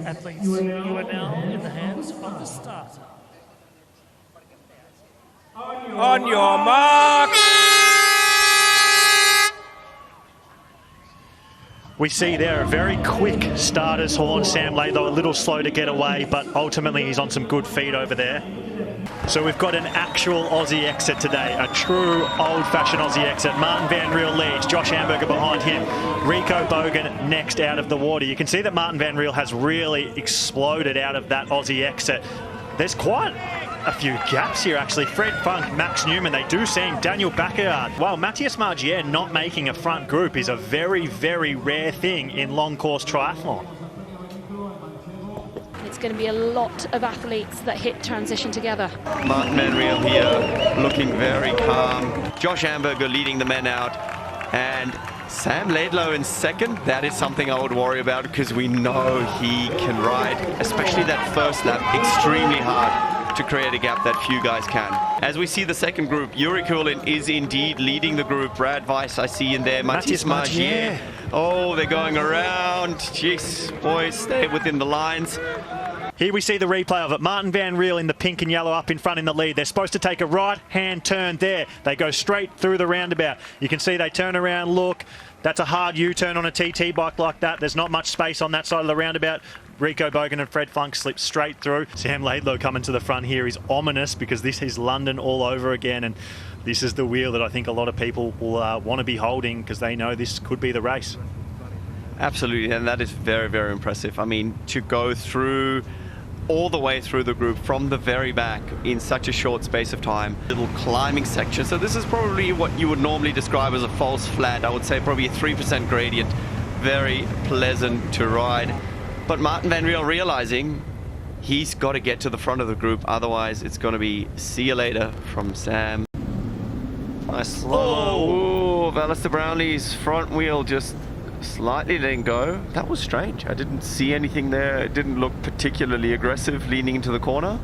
Athletes, you are now in the hands of the starter. On your mark. We see there a very quick starter's horn. Sam Laidlaw a little slow to get away, but ultimately he's on some good feet over there. So we've got an actual Aussie exit today, a true old-fashioned Aussie exit. Martin Van Riel leads, Josh Hamburger behind him, Rico Bogan next out of the water. You can see that Martin Van Riel has really exploded out of that Aussie exit. There's quite a few gaps here, actually. Fred Funk, Max Newman, they do seem. Daniel Baccarat. While Matthias Margier not making a front group is a very, very rare thing in long course triathlon. It's going to be a lot of athletes that hit transition together. Martin Van Riel here, looking very calm. Josh Hamburger leading the men out. And Sam Laidlaw in second. That is something I would worry about because we know he can ride, especially that first lap, extremely hard to create a gap that few guys can. As we see the second group, Yuri Kulin is indeed leading the group. Brad Weiss I see in there. Matthias Margier. Oh, they're going around. Jeez, boys, stay within the lines. Here we see the replay of it. Martin Van Riel in the pink and yellow up in front in the lead. They're supposed to take a right-hand turn there. They go straight through the roundabout. You can see they turn around, look. That's a hard U-turn on a TT bike like that. There's not much space on that side of the roundabout. Rico Bogan and Fred Funk slip straight through. Sam Laidlaw coming to the front here is ominous because this is London all over again, and this is the wheel that I think a lot of people will want to be holding because they know this could be the race. Absolutely, and that is very, very impressive. I mean, to go through all the way through the group from the very back in such a short space of time. Little climbing section. So this is probably what you would normally describe as a false flat. I would say probably a 3% gradient. Very pleasant to ride. But Martin Van Riel realizing he's got to get to the front of the group. Otherwise, it's going to be see you later from Sam. Nice slow. Oh, Alistair Brownlee's front wheel just slightly letting go. That was strange. I didn't see anything there. It didn't look particularly aggressive leaning into the corner.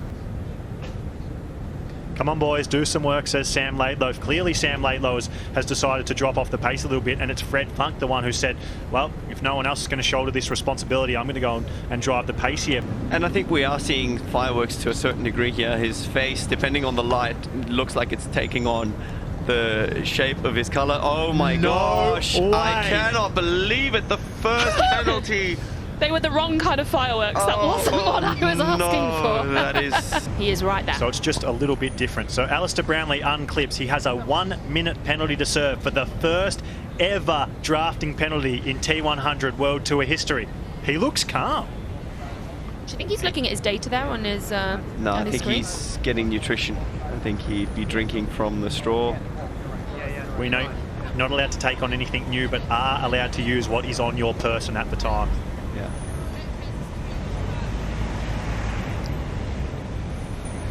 Come on, boys, do some work, says Sam Laidlaw. Clearly Sam Laidlaw has decided to drop off the pace a little bit, and it's Fred Funk, the one who said, well, if no one else is going to shoulder this responsibility, I'm going to go and drive the pace here. And I think we are seeing fireworks to a certain degree here. His face, depending on the light, looks like it's taking on the shape of his color. Oh my gosh, way. I cannot believe it. The first penalty. They were the wrong kind of fireworks. That wasn't what I was asking for. That is... He is right there. So it's just a little bit different. So Alistair Brownlee unclips. He has a 1-minute penalty to serve for the first ever drafting penalty in T100 World Tour history. He looks calm. Do you think he's looking at his data there on his No, I think screen? he's getting nutrition. I think he'd be drinking from the straw. We know you're not allowed to take on anything new, but are allowed to use what is on your person at the time. Yeah.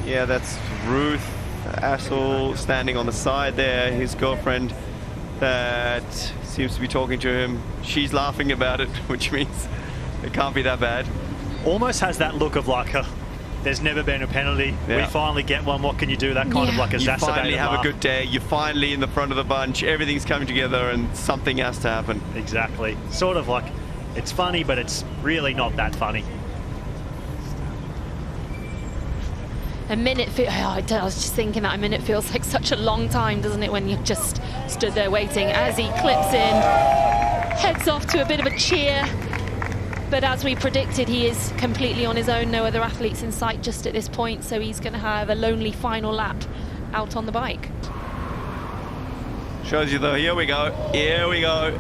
Yeah, that's Ruth Assel standing on the side there. His girlfriend that seems to be talking to him. She's laughing about it, which means it can't be that bad. Almost has that look of like there's never been a penalty. Yeah. We finally get one. What can you do? That kind of like exacerbated You finally have laugh. a good day. You're finally in the front of the bunch. Everything's coming together and something has to happen. Exactly. Sort of like it's funny, but it's really not that funny. A minute, I was just thinking that a minute feels like such a long time, doesn't it, when you just stood there waiting as he clips in, heads off to a bit of a cheer. But as we predicted, he is completely on his own, no other athletes in sight just at this point, so he's going to have a lonely final lap out on the bike. Shows you though, here we go,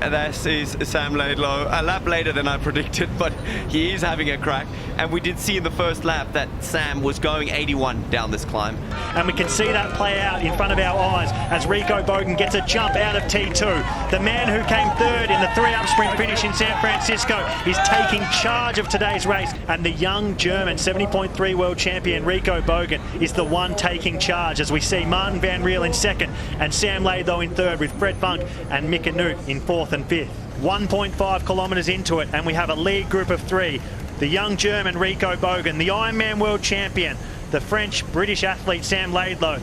and this is Sam Laidlaw, a lap later than I predicted, but he is having a crack. And we did see in the first lap that Sam was going 81 down this climb. And we can see that play out in front of our eyes as Rico Bogan gets a jump out of T2. The man who came third in the 3-up sprint finish in San Francisco is taking charge of today's race, and the young German 70.3 world champion Rico Bogan is the one taking charge as we see Martin Van Riel in second and Sam Laidlaw in third, with Fred Funk and Mick Anoot in fourth and fifth. 1.5 kilometres into it, and we have a lead group of three. The young German Rico Bogan, the Ironman world champion, the French-British athlete Sam Laidlaw,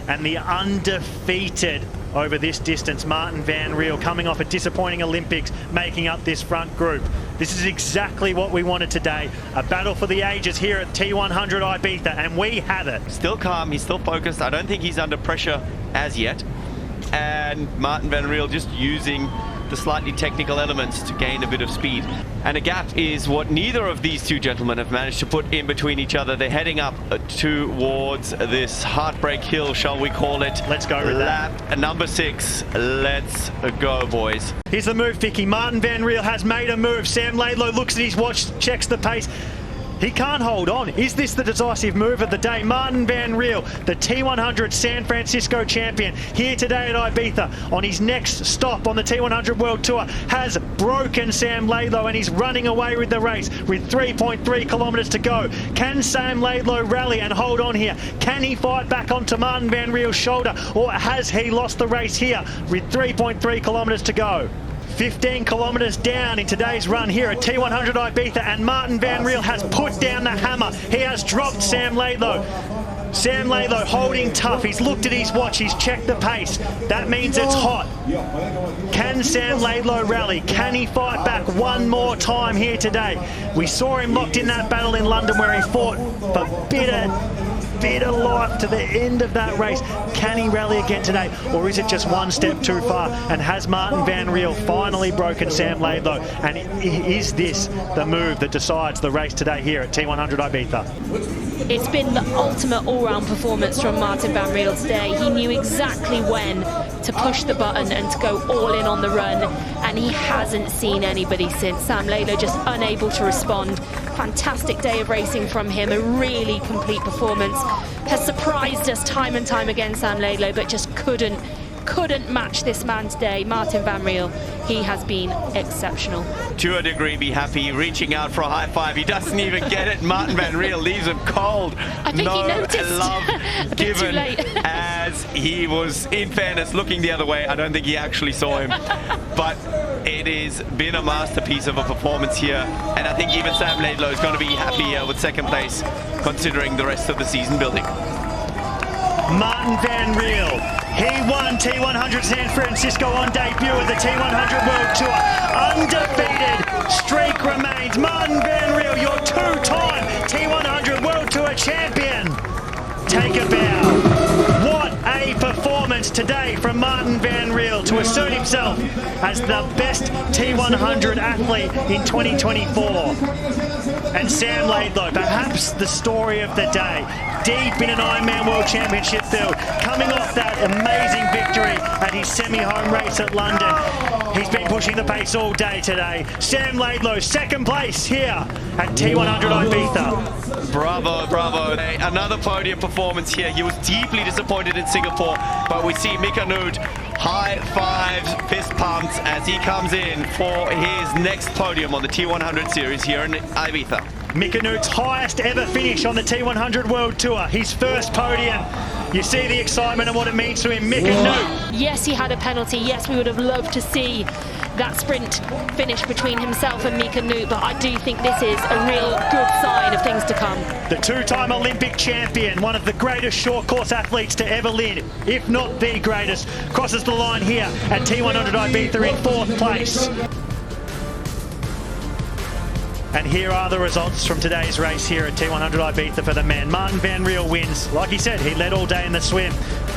and the undefeated over this distance Martin Van Riel, coming off a disappointing Olympics, making up this front group. This is exactly what we wanted today. A battle for the ages here at T100 Ibiza, and we have it. Still calm, he's still focused. I don't think he's under pressure as yet. And Martin van Riel just using the slightly technical elements to gain a bit of speed. And a gap is what neither of these two gentlemen have managed to put in between each other. They're heading up towards this heartbreak hill, shall we call it. Let's go with lap number 6. Let's go, boys. Here's the move, Vicky. Martin van Riel has made a move. Sam Laidlow looks at his watch, checks the pace. He can't hold on. Is this the decisive move of the day? Martin van Riel, the T100 San Francisco champion, here today at Ibiza on his next stop on the T100 World Tour, has broken Sam Laidlow and he's running away with the race with 3.3 kilometres to go. Can Sam Laidlow rally and hold on here? Can he fight back onto Martin van Riel's shoulder, or has he lost the race here with 3.3 kilometres to go? 15 kilometres down in today's run here at T100 Ibiza, and Martin van Riel has put down the hammer. He has dropped Sam Laidlow. Sam Laidlow holding tough. He's looked at his watch. He's checked the pace. That means it's hot. Can Sam Laidlow rally? Can he fight back one more time here today? We saw him locked in that battle in London where he fought for bitter life to the end of that race. Can he rally again today, or is it just one step too far? And has Martin van Riel finally broken Sam Laidlow? And is this the move that decides the race today here at T100 Ibiza? It's been the ultimate all-round performance from Martin van Riel today. He knew exactly when to push the button and to go all in on the run, and he hasn't seen anybody since. Sam Laidlow just unable to respond. Fantastic day of racing from him, a really complete performance. Has surprised us time and time again, Sam Laidlow, but just couldn't match this man today. Martin van Riel, he has been exceptional. To a degree, be happy, reaching out for a high five. He doesn't even get it. Martin van Riel leaves him cold. I think he noticed. Love a bit given too late. as he was, in fairness, looking the other way. I don't think he actually saw him. But it has been a masterpiece of a performance here. And I think even Sam Laidlow is going to be happy with second place, considering the rest of the season building. Martin van Riel, he won T100 San Francisco on debut of the T100 World Tour. Undefeated streak remains. Martin van Riel, your two-time T100 World Tour champion. Take a bow. What a performance today from Martin van Riel to assert himself as the best T100 athlete in 2024. And Sam Laidlow, perhaps the story of the day, deep in an Ironman World Championship field, coming off that amazing victory at his semi-home race at London. He's been pushing the pace all day today. Sam Laidlow, second place here at T100 Ibiza. Bravo, bravo. Another podium performance here. He was deeply disappointed in Singapore, but we see Mika Noot, high fives, fist pumps as he comes in for his next podium on the T100 series here in Ibiza. Mika Noot's highest ever finish on the T100 World Tour, his first podium. You see the excitement and what it means to him. Mika Noot. Yes, he had a penalty. Yes, we would have loved to see that sprint finish between himself and Mika Noot, but I do think this is a real good sign of things to come. The two-time Olympic champion, one of the greatest short course athletes to ever live, if not the greatest, crosses the line here at T100 Ibiza in fourth place. And here are the results from today's race here at T100 Ibiza for the man. Martin van Riel wins. Like he said, he led all day in the swim.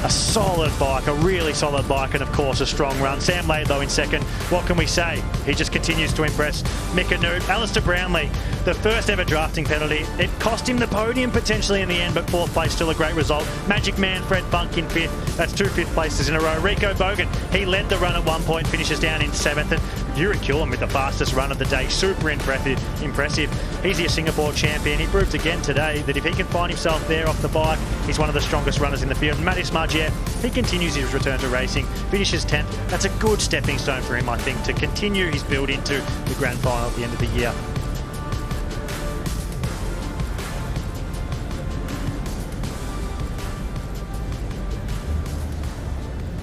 A solid bike, a really solid bike, and of course a strong run. Sam Laidlow in second. What can we say? He just continues to impress. Mika Noot, Alistair Brownlee, the first ever drafting penalty. It cost him the podium potentially in the end, but fourth place, still a great result. Magic Man, Fred Bunk in fifth. That's two fifth places in a row. Rico Bogan, he led the run at one point, finishes down in seventh. And Yuri Killen with the fastest run of the day. Super impressive. He's your Singapore champion. He proved again today that if he can find himself there off the bike, he's one of the strongest runners in the field. Mattis Margier, he continues his return to racing, finishes 10th. That's a good stepping stone for him, I think, to continue his build into the grand final at the end of the year.